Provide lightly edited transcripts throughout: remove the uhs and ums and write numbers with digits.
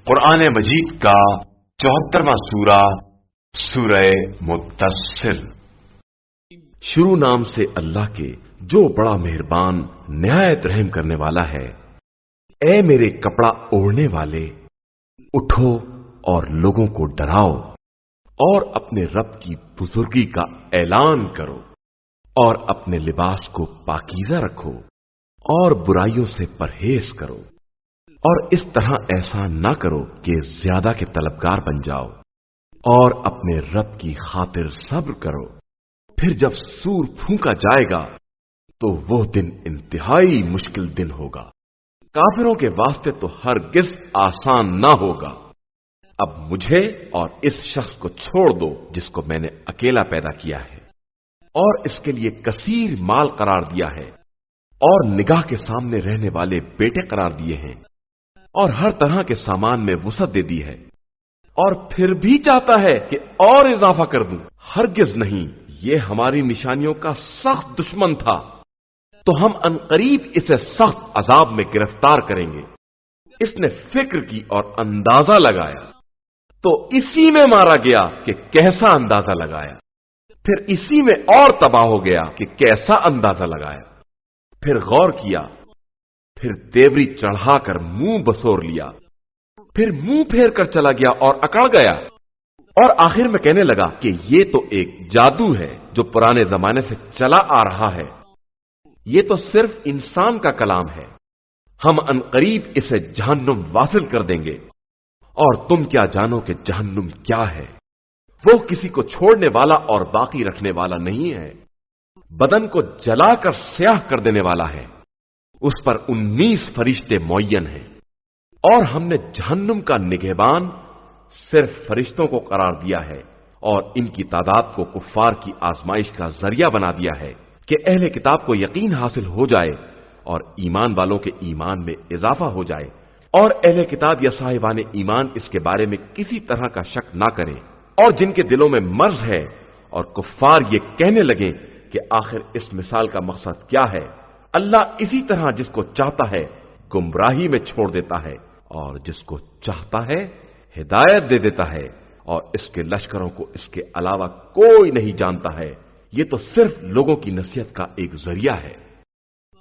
قرآن مجید کا 74واں سورہ سورہ مدثر۔ شروع نام سے اللہ کے جو بڑا مہربان نہایت رحم کرنے والا ہے۔ اے میرے کپڑا اوڑھنے والے، اٹھو اور لوگوں کو ڈراؤ اور اپنے رب کی بزرگی کا اعلان کرو اور اپنے لباس کو پاکیزہ رکھو اور برائیوں سے پرہیز کرو، اور اس طرح ایسا نہ کرو کہ زیادہ کے طلبگار بن جاؤ، اور اپنے رب کی خاطر صبر کرو۔ پھر جب سور پھونکا جائے گا تو وہ دن انتہائی مشکل دن ہوگا، کافروں کے واسطے تو ہرگز آسان نہ ہوگا۔ اب مجھے اور اس شخص کو چھوڑ دو جس کو میں نے اکیلا پیدا کیا ہے اور اس کے لیے کثیر مال قرار دیا ہے اور نگاہ کے سامنے رہنے والے بیٹے قرار دیے ہیں اور ہر طرح کے سامان میں وسعت دے دی ہے، اور پھر بھی چاہتا ہے کہ اور اضافہ کر دوں۔ ہرگز نہیں، یہ ہماری نشانیوں کا سخت دشمن تھا، تو ہم عنقریب اسے سخت عذاب میں گرفتار کریں گے۔ اس نے فکر کی اور اندازہ لگایا تو اسی میں مارا گیا کہ کیسا اندازہ لگایا، پھر اسی میں اور تباہ ہو گیا کہ کیسا اندازہ لگایا۔ پھر غور کیا، پھر تیوری چڑھا کر منہ بسور لیا، پھر منہ پھیر کر چلا گیا اور اکڑ گیا، اور آخر میں کہنے لگا کہ یہ تو ایک جادو ہے جو پرانے زمانے سے چلا آ رہا ہے، یہ تو صرف انسان کا کلام ہے، ہم عنقریب اسے جہنم واصل کر دیں گے، اور تم کیا جانو کہ جہنم کیا ہے؟ وہ کسی کو چھوڑنے والا اور باقی رکھنے والا نہیں ہے، بدن کو جلا کر سیاہ کر دینے والا ہے۔ اس پر 19 فرشتے معین ہیں، اور ہم نے جہنم کا نگہبان صرف فرشتوں کو قرار دیا ہے، اور ان کی تعداد کو کفار کی آزمائش کا ذریعہ بنا دیا ہے کہ اہل کتاب کو یقین حاصل ہو جائے اور ایمان والوں کے ایمان میں اضافہ ہو جائے، اور اہل کتاب یا صاحبان ایمان اس کے بارے میں کسی طرح کا شک نہ کریں، اور جن کے دلوں میں مرض ہے اور کفار یہ کہنے لگیں کہ آخر اس مثال کا مقصد کیا ہے۔ اللہ اسی طرح جس کو چاہتا ہے گمراہی میں چھوڑ دیتا ہے اور جس کو چاہتا ہے ہدایت دے دیتا ہے، اور اس کے لشکروں کو اس کے علاوہ کوئی نہیں جانتا ہے۔ یہ تو صرف لوگوں کی نصیحت کا ایک ذریعہ ہے۔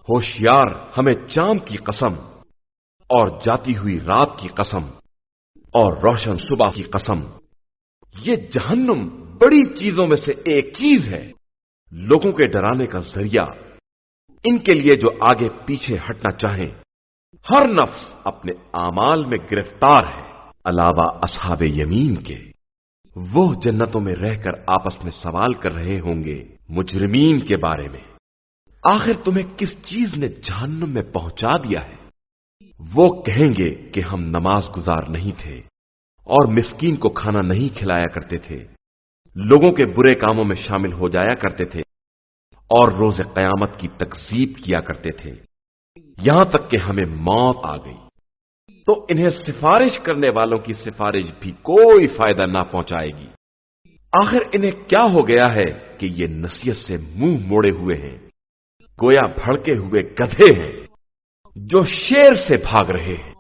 ہوشیار، ہمیں چاند کی قسم اور جاتی ہوئی رات کی قسم اور روشن صبح کی قسم، یہ جہنم بڑی چیزوں میں سے ایک چیز ہے، لوگوں کے ڈرانے کا ذریعہ۔ ان کے لیے جو آگے پیچھے ہٹنا چاہیں، ہر نفس اپنے اعمال میں گرفتار ہے، علاوہ اصحاب یمین کے۔ وہ جنتوں میں رہ کر آپس میں سوال کر رہے ہوں گے مجرمین کے بارے میں، آخر تمہیں کس چیز نے جہنم میں پہنچا دیا ہے؟ وہ کہیں گے کہ ہم نماز گزار نہیں تھے اور مسکین کو کھانا نہیں کھلایا کرتے تھے، لوگوں کے برے کاموں میں شامل ہو جایا کرتے تھے اور روز قیامت کی تکذیب کیا کرتے تھے، یہاں تک کہ ہمیں موت آ گئی۔ تو انہیں سفارش کرنے والوں کی سفارش بھی کوئی فائدہ نہ پہنچائے گی۔ آخر انہیں کیا ہو گیا ہے کہ یہ نصیحت سے منہ موڑے ہوئے ہیں، گویا بھڑکے ہوئے گدھے ہیں جو شیر سے بھاگ رہے ہیں۔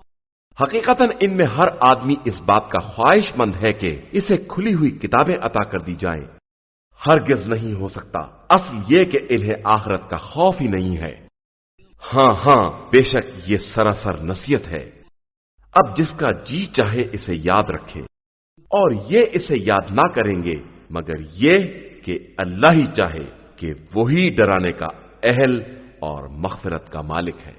حقیقتاً ان میں ہر آدمی اس بات کا خواہش مند ہے کہ اسے کھلی ہوئی کتابیں عطا کر دی جائیں، ہرگز نہیں ہو سکتا۔ اصل یہ کہ انہیں آخرت کا خوف ہی نہیں ہے۔ ہاں بے شک یہ سراسر نصیحت ہے۔ اب جس کا جی چاہے اسے یاد رکھے، اور یہ اسے یاد نہ کریں گے مگر یہ کہ اللہ ہی چاہے کہ وہی ڈرانے کا اہل اور مغفرت کا مالک ہے۔